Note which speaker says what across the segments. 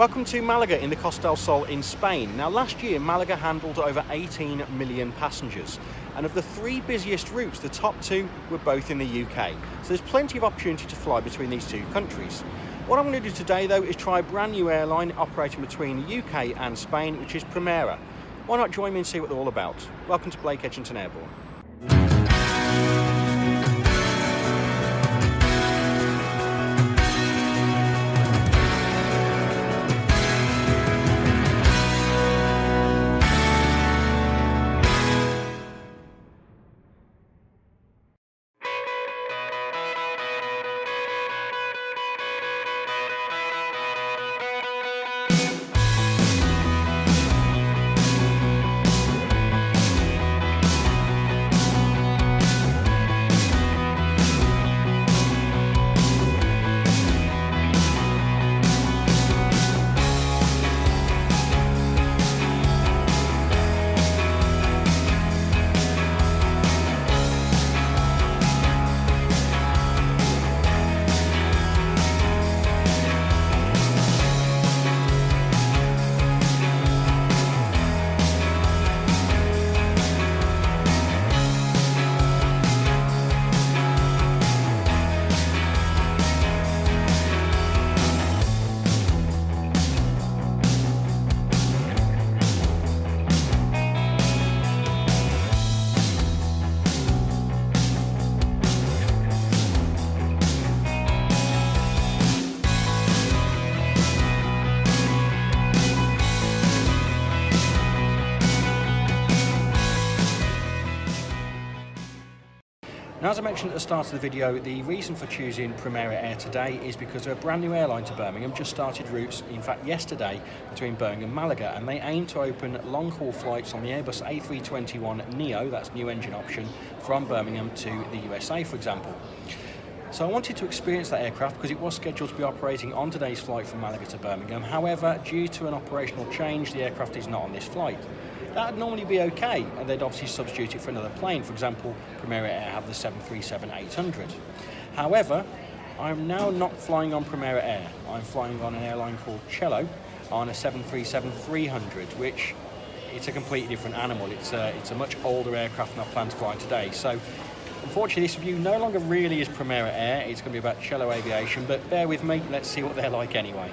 Speaker 1: Welcome to Malaga in the Costa del Sol in Spain. Now last year Malaga handled over 18 million passengers, and of the three busiest routes, the top two were both in the UK. So there's plenty of opportunity to fly between these two countries. What I'm going to do today though is try a brand new airline operating between the UK and Spain, which is Primera. Why not join me and see what they're all about? Welcome to Blake Edgington Airport. Now, as I mentioned at the start of the video, the reason for choosing Primera Air today is because they're a brand new airline to Birmingham, just started routes, in fact yesterday, between Birmingham and Malaga, and they aim to open long-haul flights on the Airbus A321neo, that's new engine option, from Birmingham to the USA, for example. So I wanted to experience that aircraft because it was scheduled to be operating on today's flight from Malaga to Birmingham. However, due to an operational change, the aircraft is not on this flight. That would normally be okay, and they'd obviously substitute it for another plane. For example, Primera Air have the 737-800. However, I'm now not flying on Primera Air. I'm flying on an airline called Cello on a 737-300, which it's a completely different animal. It's a much older aircraft than I plan to fly today. So, unfortunately, this review no longer really is Primera Air. It's going to be about Cello Aviation, but bear with me. Let's see what they're like anyway.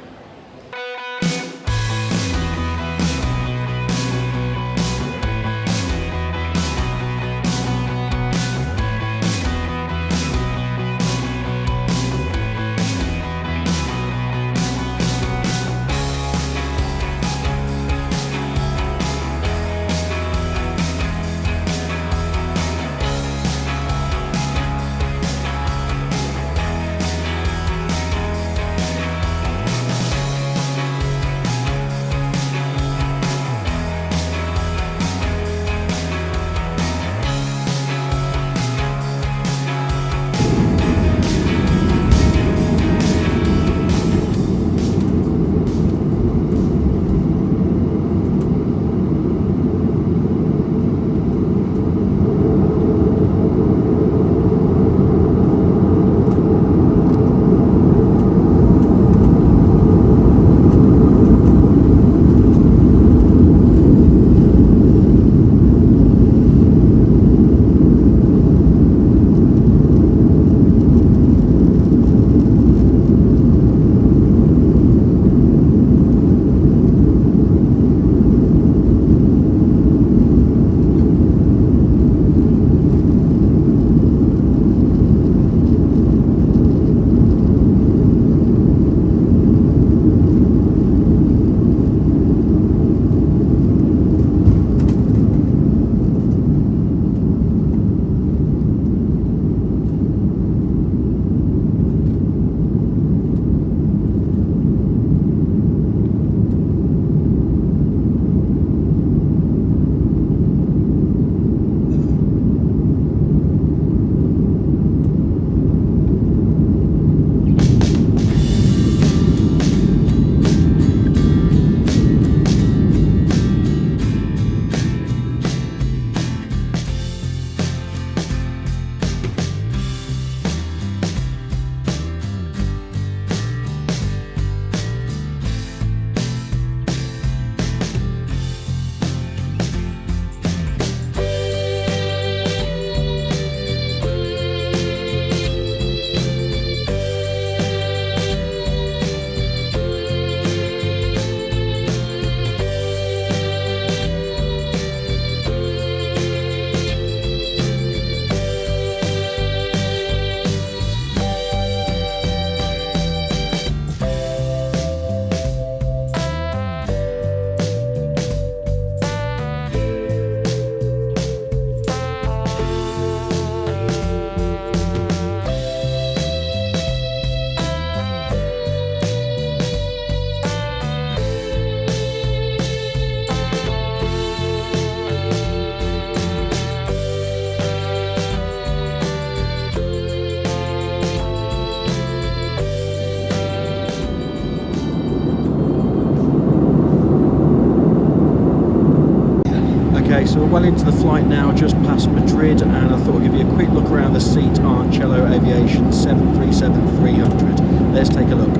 Speaker 1: So we're well into the flight now, just past Madrid, and I thought I'd give you a quick look around the seat on Cello Aviation 737-300. Let's take a look.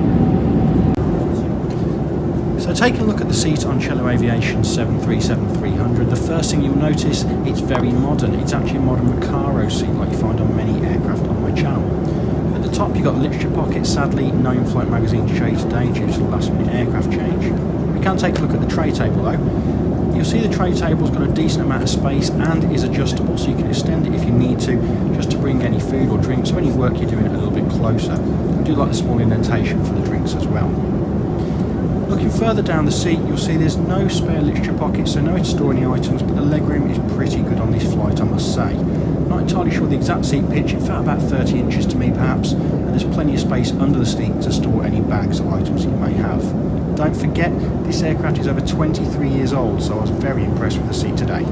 Speaker 1: So taking a look at the seat on Cello Aviation 737-300, the first thing you'll notice, it's very modern. It's actually a modern Recaro seat like you find on many aircraft on my channel. At the top you've got literature pockets, sadly no in-flight magazine to show you today due to the last minute aircraft change. We can take a look at the tray table though. You'll see the tray table's got a decent amount of space and is adjustable, so you can extend it if you need to, just to bring any food or drinks or any work you're doing a little bit closer. I do like the small indentation for the drinks as well. Looking further down the seat, you'll see there's no spare literature pockets, so no way to store any items, but the legroom is pretty good on this flight, I must say. Not entirely sure the exact seat pitch, it felt about 30 inches to me perhaps, and there's plenty of space under the seat to store any bags or items you may have. Don't forget, this aircraft is over 23 years old, so I was very impressed with the seat today.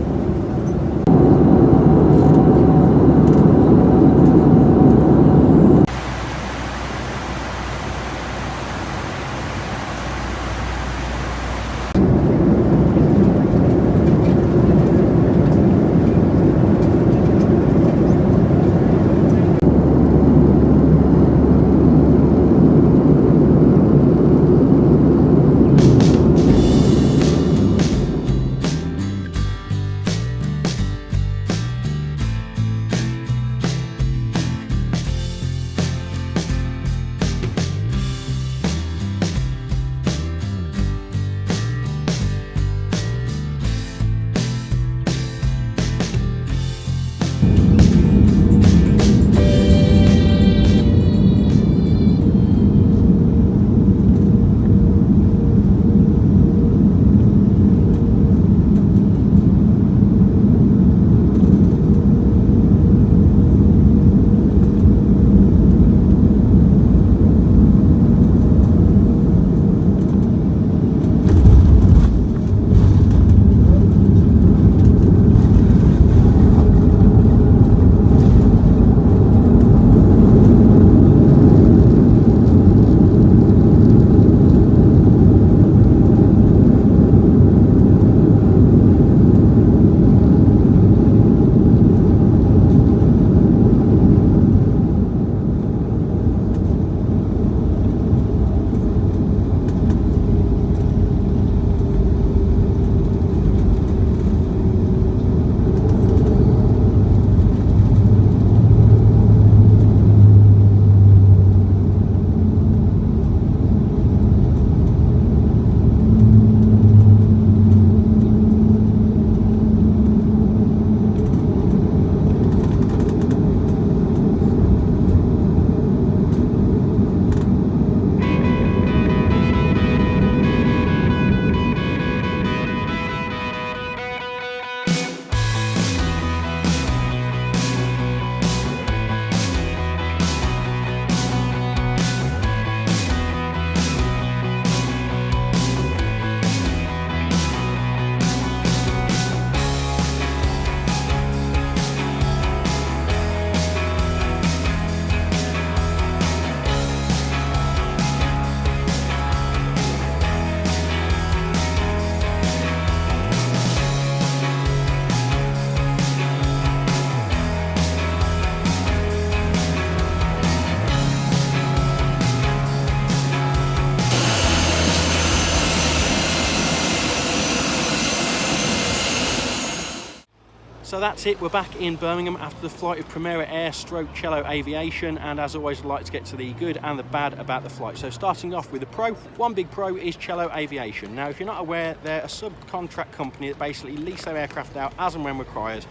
Speaker 1: So that's it, we're back in Birmingham after the flight of Primera Air stroke Cello Aviation, and as always I'd like to get to the good and the bad about the flight. So starting off with the pro, one big pro is Cello Aviation. Now if you're not aware, they're a subcontract company that basically lease their aircraft out as and when required,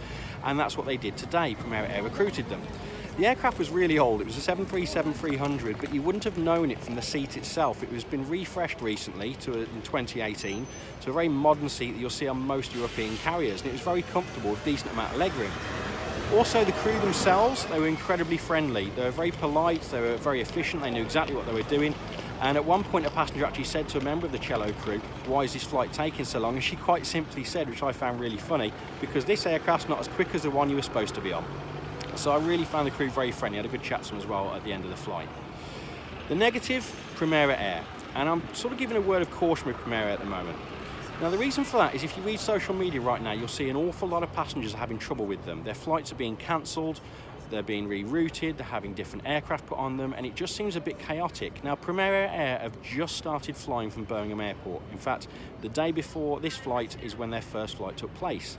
Speaker 1: and that's what they did today. Primera Air recruited them. The aircraft was really old. It was a 737-300, but you wouldn't have known it from the seat itself. It was been refreshed recently in 2018 to a very modern seat that you'll see on most European carriers, and it was very comfortable with a decent amount of legroom. Also, the crew themselves, they were incredibly friendly. They were very polite, they were very efficient, they knew exactly what they were doing. And at one point, a passenger actually said to a member of the Cello crew, "Why is this flight taking so long?" And she quite simply said, which I found really funny, "Because this aircraft's not as quick as the one you were supposed to be on." So I really found the crew very friendly. I had a good chat to them as well at the end of the flight. The negative, Primera Air. And I'm sort of giving a word of caution with Primera Air at the moment. Now the reason for that is if you read social media right now, you'll see an awful lot of passengers are having trouble with them. Their flights are being cancelled, they're being rerouted, they're having different aircraft put on them, and it just seems a bit chaotic. Now Primera Air have just started flying from Birmingham Airport. In fact, the day before this flight is when their first flight took place.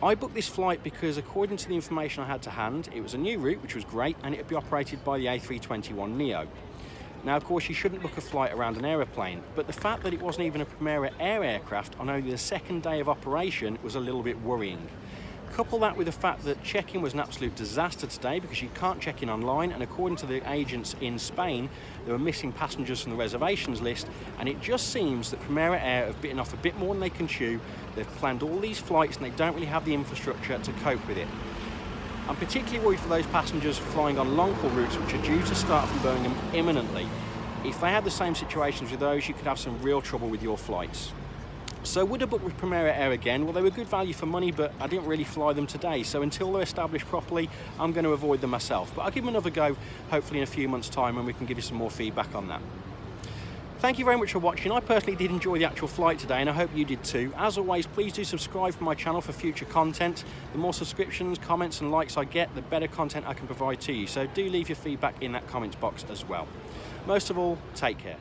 Speaker 1: I booked this flight because according to the information I had to hand, it was a new route, which was great, and it would be operated by the A321neo. Now, of course, you shouldn't book a flight around an aeroplane, but the fact that it wasn't even a Primera Air aircraft on only the second day of operation was a little bit worrying. Couple that with the fact that check-in was an absolute disaster today because you can't check in online, and according to the agents in Spain, there were missing passengers from the reservations list, and it just seems that Primera Air have bitten off a bit more than they can chew. They've planned all these flights and they don't really have the infrastructure to cope with it. I'm particularly worried for those passengers flying on long-haul routes which are due to start from Birmingham imminently. If they had the same situations with those, you could have some real trouble with your flights. So would I book with Primera Air again? Well, they were good value for money, but I didn't really fly them today. So until they're established properly, I'm going to avoid them myself. But I'll give them another go, hopefully in a few months' time, and we can give you some more feedback on that. Thank you very much for watching. I personally did enjoy the actual flight today, and I hope you did too. As always, please do subscribe to my channel for future content. The more subscriptions, comments and likes I get, the better content I can provide to you. So do leave your feedback in that comments box as well. Most of all, take care.